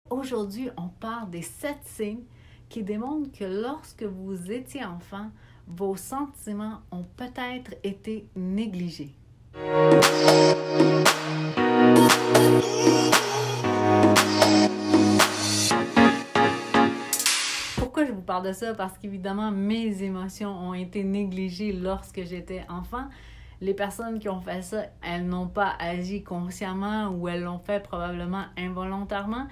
Aujourd'hui, on parle des 7 signes qui démontrent que lorsque vous étiez enfant, vos sentiments ont peut-être été négligés. Pourquoi je vous parle de ça? Parce qu'évidemment, mes émotions ont été négligées lorsque j'étais enfant. Les personnes qui ont fait ça, elles n'ont pas agi consciemment ou elles l'ont fait probablement involontairement,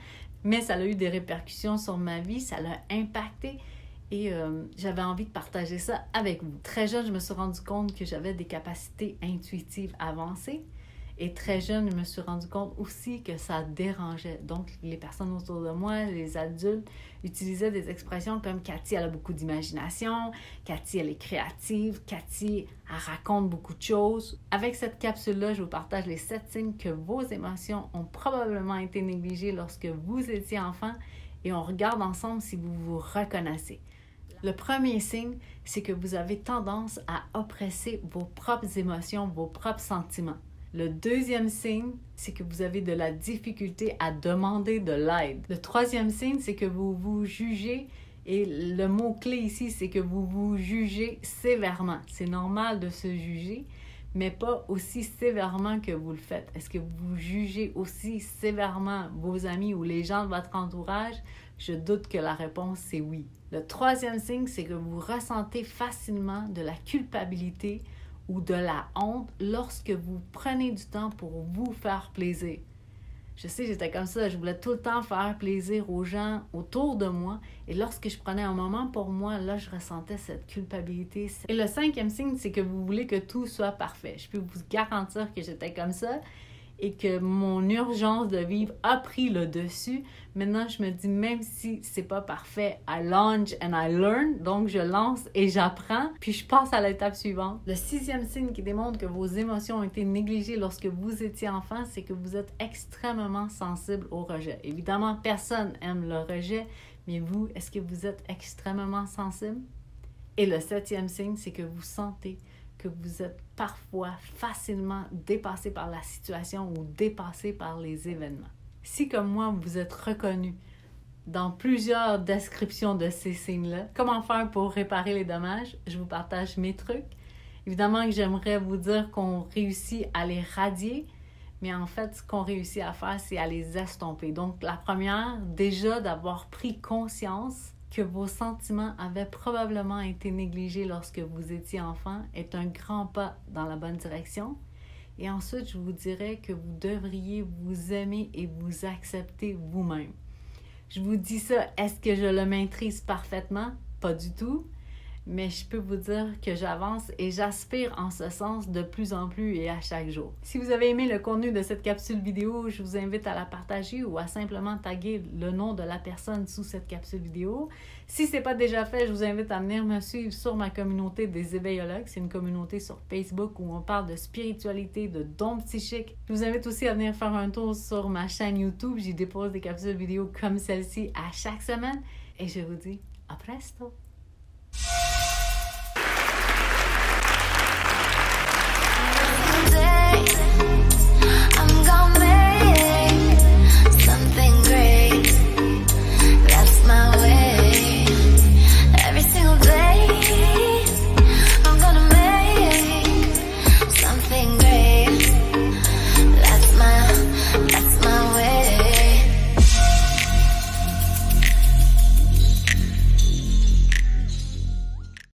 mais ça a eu des répercussions sur ma vie, ça l'a impacté et j'avais envie de partager ça avec vous. Très jeune, je me suis rendu compte que j'avais des capacités intuitives avancées. Et très jeune, je me suis rendu compte aussi que ça dérangeait. Donc, les personnes autour de moi, les adultes, utilisaient des expressions comme « Cathy, elle a beaucoup d'imagination »,« Cathy, elle est créative »,« Cathy, elle raconte beaucoup de choses ». Avec cette capsule-là, je vous partage les 7 signes que vos émotions ont probablement été négligées lorsque vous étiez enfant et on regarde ensemble si vous vous reconnaissez. Le premier signe, c'est que vous avez tendance à oppresser vos propres émotions, vos propres sentiments. Le deuxième signe, c'est que vous avez de la difficulté à demander de l'aide. Le troisième signe, c'est que vous vous jugez, et le mot-clé ici, c'est que vous vous jugez sévèrement. C'est normal de se juger, mais pas aussi sévèrement que vous le faites. Est-ce que vous jugez aussi sévèrement vos amis ou les gens de votre entourage? Je doute que la réponse, c'est oui. Le troisième signe, c'est que vous ressentez facilement de la culpabilité ou de la honte lorsque vous prenez du temps pour vous faire plaisir. Je sais, j'étais comme ça, je voulais tout le temps faire plaisir aux gens autour de moi et lorsque je prenais un moment pour moi, là, je ressentais cette culpabilité. Et le cinquième signe, c'est que vous voulez que tout soit parfait. Je peux vous garantir que j'étais comme ça et que mon urgence de vivre a pris le dessus. Maintenant, je me dis, même si c'est pas parfait, I launch and I learn. Donc, je lance et j'apprends, puis je passe à l'étape suivante. Le sixième signe qui démontre que vos émotions ont été négligées lorsque vous étiez enfant, c'est que vous êtes extrêmement sensible au rejet. Évidemment, personne aime le rejet, mais vous, est-ce que vous êtes extrêmement sensible? Et le septième signe, c'est que vous sentez que vous êtes parfois facilement dépassé par la situation ou dépassé par les événements. Si, comme moi, vous êtes reconnu dans plusieurs descriptions de ces signes-là, comment faire pour réparer les dommages? Je vous partage mes trucs. Évidemment que j'aimerais vous dire qu'on réussit à les radier, mais en fait, ce qu'on réussit à faire, c'est à les estomper. Donc, la première, déjà d'avoir pris conscience que vos sentiments avaient probablement été négligés lorsque vous étiez enfant est un grand pas dans la bonne direction. Et ensuite, je vous dirais que vous devriez vous aimer et vous accepter vous-même. Je vous dis ça, est-ce que je le maîtrise parfaitement? Pas du tout. Mais je peux vous dire que j'avance et j'aspire en ce sens de plus en plus et à chaque jour. Si vous avez aimé le contenu de cette capsule vidéo, je vous invite à la partager ou à simplement taguer le nom de la personne sous cette capsule vidéo. Si ce n'est pas déjà fait, je vous invite à venir me suivre sur ma communauté des éveillologues. C'est une communauté sur Facebook où on parle de spiritualité, de dons psychiques. Je vous invite aussi à venir faire un tour sur ma chaîne YouTube. J'y dépose des capsules vidéo comme celle-ci à chaque semaine. Et je vous dis à presto!